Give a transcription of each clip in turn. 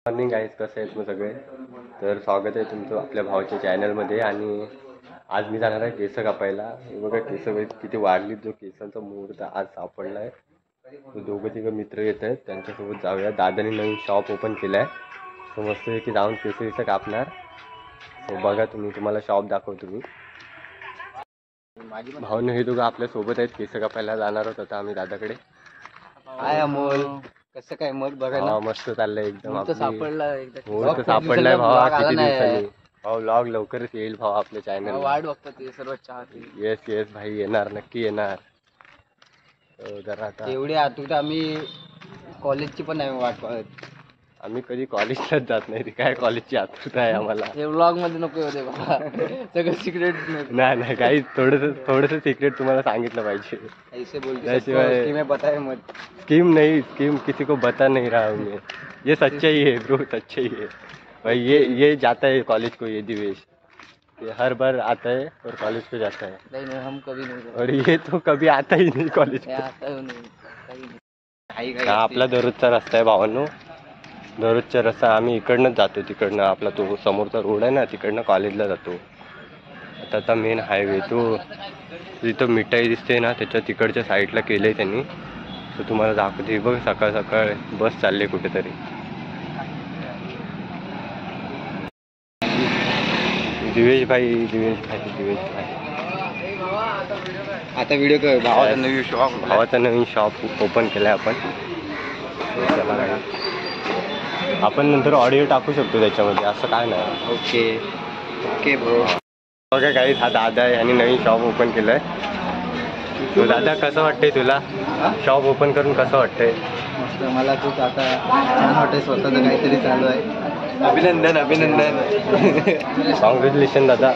Morning guys, कसं आहेत मग सगळे. तर स्वागत आहे तुमचं आपल्या भावाच्या चॅनलमध्ये. आणि आज मी जाणार आहे केस कापायला. बघा केस किती वाढली. जो केसांचा मुहूर्त आज सापडला आहे. तो दोघं तिघं मित्र येत आहेत, त्यांच्यासोबत जाऊया. दादाने नवीन शॉप ओपन केला आहे, तो मस्त की जाऊन केस कापणार. तो बघा तुम्हाला शॉप दाखवतो मी. भाऊने हे दोघं आपल्या सोबत आहेत, केस कापायला जाणार आहोत आता आम्ही दादाकडे. हाय अमोल, कसं काय मग बघा. मस्त चाललंय एकदम. सापडलाय भावा किती दिवसांनी. भाऊ व्लॉग लवकरच येईल भाऊ आपल्या चॅनल. वाट बघतात ते सर्व चाहते. येस भाई, येणार नक्की येणार. जरा आता एवढे आतुरता आम्ही कॉलेजची पण नाही वाट पाहत. आम्ही कधी कॉलेजलाच जात नाही. काय कॉलेजची आतुरता आहे आम्हाला. हे व्लॉग मध्ये नको होते बाबा, सगळं सिक्रेट. नाही काही थोडस सिक्रेट तुम्हाला सांगितलं पाहिजे. ऐसे बोलते स्कीम बताए मत. स्कीम नहीं, स्कीम किसी को बता नहीं रहा हूँ मैं. ये सच्चाई है ब्रो, सच्चाई है भाई. ये जाता है कॉलेज को, ये दिवेश ये हर बार आता है और कॉलेज पे जाता है. नहीं हम कभी नहीं. और ये तो कभी आता ही नहीं कॉलेज. आपला दररोजचा रस्ता आहे भावांनो. दररोजचा रस्ता. आम्ही इकडनंच जातो, तिकडनं आपला तो समोरचा रोड आहे ना, तिकडनं कॉलेजला जातो. आता मेन हायवे तो जिथं मिठाई दिसते ना, त्याच्या तिकडच्या साईडला केलंय त्यांनी. तर तुम्हाला दाखवते बघ. सकाळ सकाळ बस चालली कुठेतरी. दिवेश भाई. आता व्हिडिओ कर. भावाचा नवीन शॉप ओपन केलाय आपण. आपण नंतर ऑडिओ टाकू शकतो त्याच्यामध्ये, असं काय नाही. Okay bro. बघा काही हा दादा आहे आणि नवीन शॉप ओपन केलंय. तो दादा कसं वाटतंय तुला शॉप ओपन करून? कसं वाटतंय? मस्त. मला खूप आता छान वाटतंय. स्वतःचं काहीतरी चालू आहे. अभिनंदन. कॉंग्रॅच्युलेशन दादा.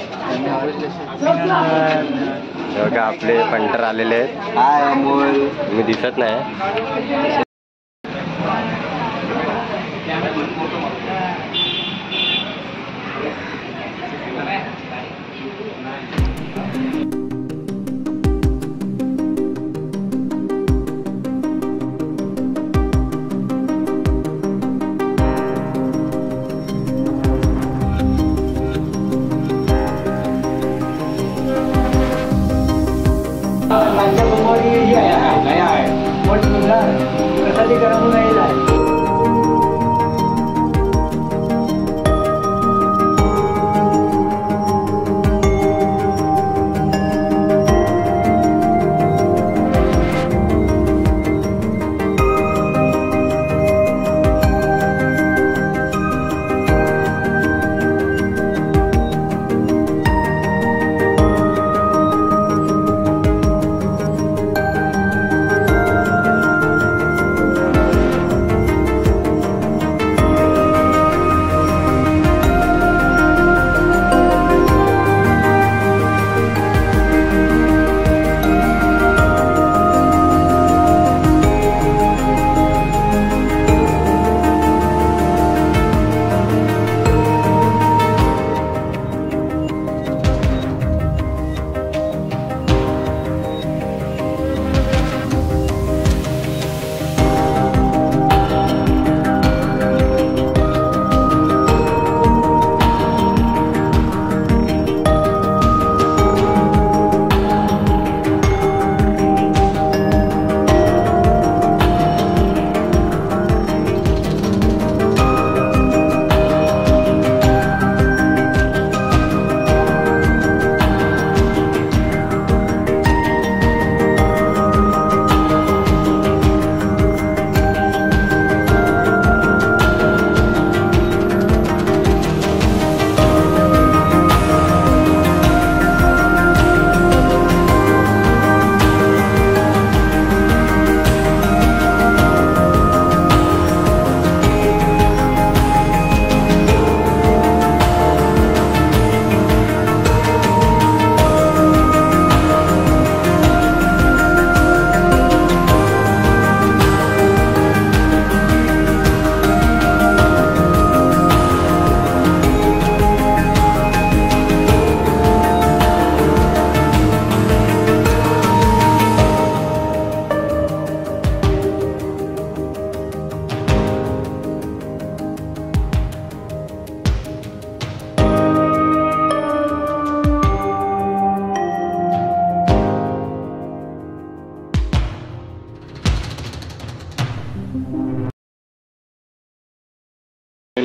बघा आपले पंटर आलेले आहेत. हाय अमोल. मी दिसत नाही.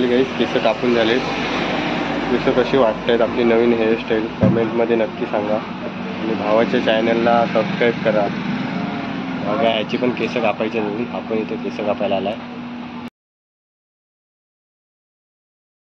फायनली गाईस केस कापून झालेत. केस कशी वाटतायत आपली नवीन हेअरस्टाईल कमेंटमध्ये नक्की सांगा. आणि भावाच्या चॅनलला सबस्क्राईब करा. बघा याची पण केस कापायची नवीन. आपण इथे केस कापायला आलाय.